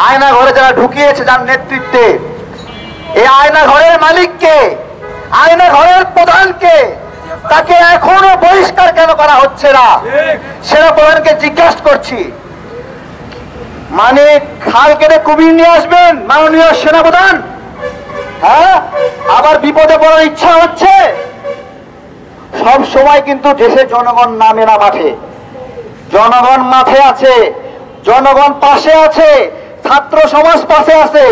আয়না ঘরে যারা ঢুকিয়েছে যার নেতৃত্বে, এই আয়না ঘরের মালিককে, আয়না ঘরের প্রধানকে, তাকে এখনো বহিষ্কার কেন করা হচ্ছে না? সেনাপ্রধানকে জিজ্ঞাসা করছি, মানে খাল কেটে কুমির নিয়ে আসবেন মাননীয় সেনাপ্রধান? হ্যাঁ, আবার বিপদে পড়ার ইচ্ছা হচ্ছে? সব সময় কিন্তু দেশের জনগণ নামে না মাঠে। জনগণ মাঠে আছে, জনগণ পাশে আছে, ছাত্র সমাজ পাশে আছে।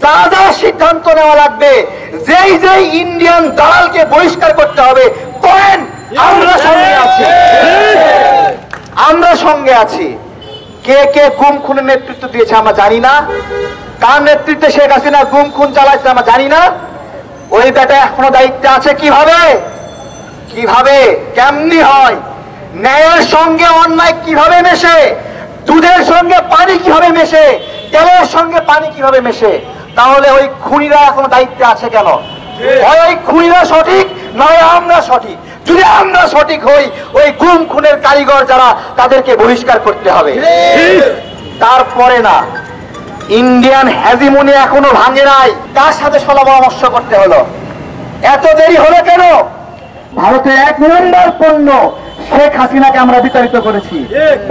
যা যা সিদ্ধান্ত নেওয়া লাগবে, যেই যেই ইন্ডিয়ান দালালকে বহিষ্কার করতে হবে করেন, আমরা সঙ্গে আছি, আমরা সঙ্গে আছি। কে কে গুম খুনের নেতৃত্ব দিয়েছে আমরা জানি না, কার নেতৃত্বে শেখ হাসিনা গুম খুন চালাইছে আমরা জানি না। ওই বেটা এখনো দায়িত্বে আছে। কিভাবে কিভাবে কেমনি হয়? ন্যায়ের সঙ্গে অন্যায় কিভাবে মেশে? দুধের সঙ্গে পানি কিভাবে মেশে? তেলের সঙ্গে পানি কিভাবে মেশে? তাহলে ওই খুনিরা এখনো দায়িত্বে আছে কেন? হয় ওই খুনিরা সঠিক, নয় আমরা সঠিক। যদি আমরা সঠিক হই, ওই গুম খুনের কারিগর যারা, তাদেরকে বহিষ্কার করতে হবে। তারপরে না, ইন্ডিয়ান হ্যাজিমনি এখনো ভাঙে নাই। কার সাথে সলা পরামর্শ করতে হলো? এত দেরি হলো কেন? ভারতের 1 নম্বর পণ্য শেখ হাসিনাকে আমরা বিতাড়িত করেছি।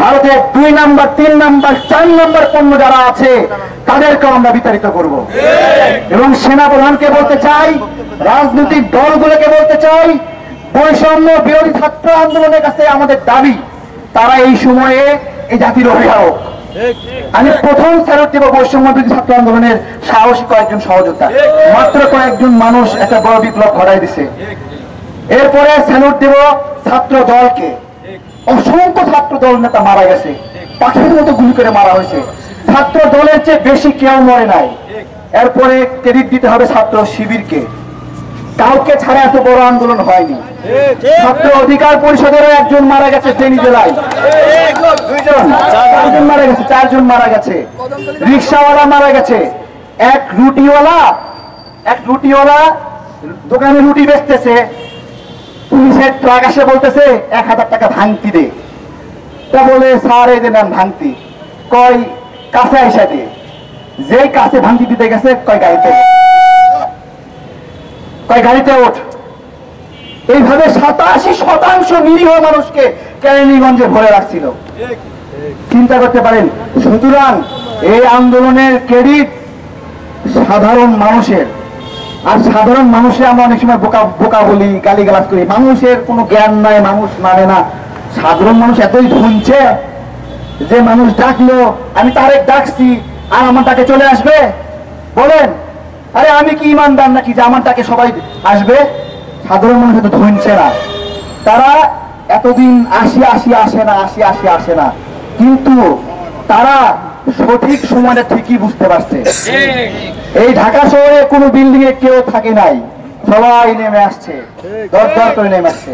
ভারতের 2 নম্বর, 3 নম্বর, 4 নম্বর পণ্য যারা আছে তাদেরকেও আমরা বিতাড়িত করব। এবং সেনাপ্রধানকে বলতে চাই, রাজনৈতিক দলগুলোকে বলতে চাই, বৈষম্য বিরোধী ছাত্র আন্দোলনের কাছে আমাদের দাবি, তারা এই সময়ে এই জাতির অভিভাবক। আমি প্রথম স্যালুট দেব বৈষম্য বিরোধী ছাত্র আন্দোলনের সাহসী কয়েকজন সহযোদ্ধা। মাত্র কয়েকজন মানুষ একটা বড় বিপ্লব ঘটাই দিছে। এরপরে স্যালুট দেব ছাত্র দলকে। অসংখ্য ছাত্র দল নেতা মারা গেছে, পাখির মতো গুলি করে মারা হয়েছে। ছাত্র দলের চেয়ে বেশি কেউ মরে নাই। এরপরে ক্রেডিট দিতে হবে ছাত্র শিবিরকে। কাউকে ছাড়া এত বড় আন্দোলন হয়নি। ছাত্র অধিকার পরিষদেরও একজন মারা গেছে ফেনী জেলায়, 4জন মারা গেছে, 4জন মারা গেছে। রিক্সাওয়ালা মারা গেছে। এক রুটিওয়ালা দোকানে রুটি বেচতেছে, পুলিশের ট্রাক আসে বলতেছে 1000 টাকা ভাঙতি দে। তা বলে স্যার এই দেন ভাঙতি, কয় কাছে আইসা দে। যেই কাছে ভাঙতি দিতে গেছে কয় গাড়িতে ওঠ। এইভাবে 87% নিরীহ মানুষকে কেরানীগঞ্জে ভরে রাখছিল। চিন্তা করতে পারেন। সুতরাং এই আন্দোলনের ক্রেডিট সাধারণ মানুষের। আর সাধারণ মানুষে আমরা অনেক সময় বোকা বলি, গালিগালাজ করি। মানুষের কোনো জ্ঞান নাই, মানুষ মানে না। সাধারণ মানুষ এতই ধুনছে যে মানুষ ডাকলো, আমি তারেক ডাকছি আর আমার ডাকে চলে আসবে? বলেন, আরে আমি কি ইমানদার নাকি যে আমার ডাকে সবাই আসবে? সাধারণ মানুষ এত ধুনছে না। তারা এতদিন আসে না, কিন্তু তারা সঠিক সময়টা ঠিকই বুঝতে পারছে। এই ঢাকা শহরে কোনো বিল্ডিং এ কেউ থাকে নাই, সবাই নেমে আসছে, দরদর করে নেমে আসছে।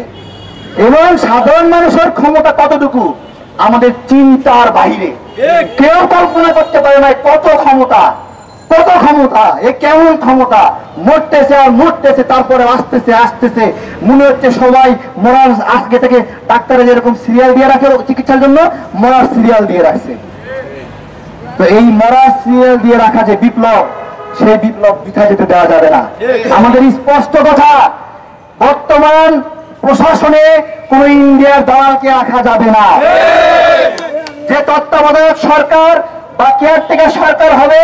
এবং সাধারণ মানুষের ক্ষমতা কতটুকু আমাদের চিন্তার বাইরে। কেউ কল্পনা করতে পারে না কত ক্ষমতা, এ কেমন ক্ষমতা। মরতেছে আর মরতেছে, তারপরে আসতেছে। মনে হচ্ছে সবাই মরার আজকে থেকে ডাক্তারে যেরকম সিরিয়াল দিয়ে রাখে চিকিৎসার জন্য, মরার সিরিয়াল দিয়ে রাখছে। তো এই মরার সিরিয়াল দিয়ে রাখা যে বিপ্লব, সেই বিপ্লব বৃথা যেতে দেওয়া যাবে না। আমাদের স্পষ্ট কথা, বর্তমান প্রশাসনে কোন ইন্ডিয়ার দালালকে রাখা যাবে না। যে তত্ত্বাবধায়ক সরকার বা কেয়ারটেকার সরকার হবে,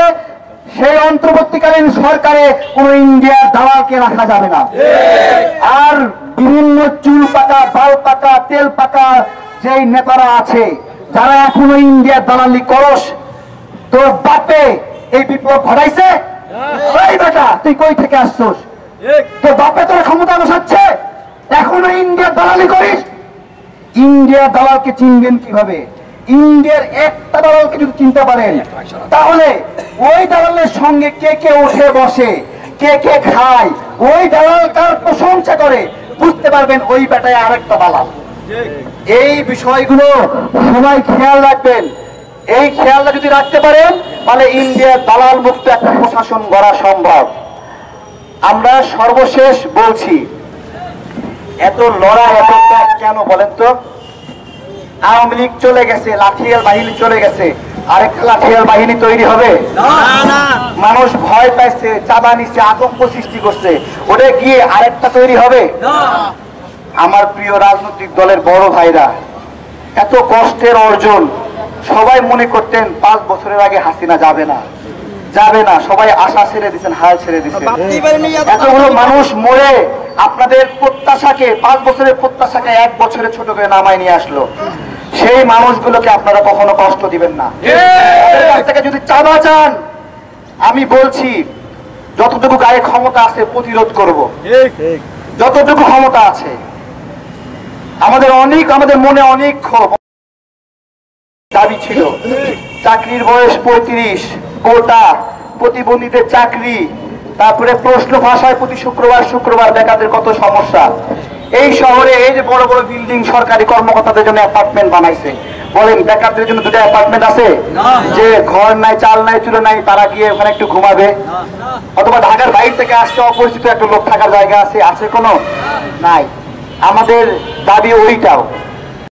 সেই অন্তর্বর্তীকালীন সরকারে কোন ইন্ডিয়ার দালালকে রাখা যাবে না। আর বিভিন্ন চুল পাকা, বাল পাকা, তেল পাকা যেই নেতারা আছে, যারা এখনো ইন্ডিয়ার দালালি করস, তোর বাপে এই বিপ্লব ঘটাইছে? ওই বেটা, তুই কই থেকে আসছস? তোর বাপে তোর ক্ষমতা বসাচ্ছে, এখনো ইন্ডিয়ার দালালি করিস? ইন্ডিয়ার দালালকে চিনবেন কিভাবে? ইন্ডিয়ার একটা দালালকে যদি চিনতে পারেন, তাহলে ওই দালালের সঙ্গে কে কে উঠে বসে, কে কে খায়, ওই দালাল কার প্রশংসা করে, বুঝতে পারবেন ওই বেটায় আরেকটা দালাল। এই বিষয়গুলো সবাই খেয়াল রাখবেন। এই খেয়ালটা যদি রাখতে পারেন, তাহলে ইন্ডিয়ার দালাল মুক্ত একটা প্রশাসন গড়া সম্ভব। আমরা সর্বশেষ বলছি, এত লড়াই, এত ত্যাগ কেন বলেন তো? আওয়ামী লীগ চলে গেছে, লাঠিয়াল বাহিনী চলে গেছে, আরেকটা লাঠিয়াল বাহিনী তৈরি হবে? মানুষ ভয় পাইছে, চাঁদা নিচ্ছে, আতঙ্ক সৃষ্টি করছে, ওটা গিয়ে আরেকটা তৈরি হবে? আমার প্রিয় রাজনৈতিক দলের বড় ভাইরা, এত কষ্টের অর্জন, সবাই মনে করতেন 5 বছরের আগে হাসিনা যাবে না, যাবে না, সবাই আশা ছেড়ে দিচ্ছেন, হাল ছেড়ে দিচ্ছেন। এতগুলো মানুষ মরে আপনাদের প্রত্যাশাকে, 5 বছরের প্রত্যাশাকে 1 বছরে ছোট করে নামায় নিয়ে আসলো। সেই মানুষগুলোকে আপনারা কখনো কষ্ট দিবেন না। তাদের কাছ থেকে যদি চাঁদা চান, আমি বলছি যতটুকু গায়ে ক্ষমতা আছে প্রতিরোধ করব, যতটুকু ক্ষমতা আছে। আমাদের মনে অনেক ক্ষোভ, দাবি ছিল চাকরির বয়স 35, কোটা, প্রতিবন্ধীদের চাকরি, তারপরে প্রশ্ন ভাষায় প্রতি শুক্রবার বেকারদের কত সমস্যা। এই শহরে এই যে বড় বড় বিল্ডিং সরকারি কর্মকর্তাদের জন্য অ্যাপার্টমেন্ট বানাইছে, বলেন বেকারদের জন্য 2টা অ্যাপার্টমেন্ট আছে? যে ঘর নাই, চাল নাই, চুলো নাই, তারা গিয়ে ওখানে একটু ঘুমাবে? অথবা ঢাকার বাইরে থেকে আসছে অপরিচিত একটা লোক থাকার জায়গা আছে কোনো? নাই। আমাদের দাবি ওইটাও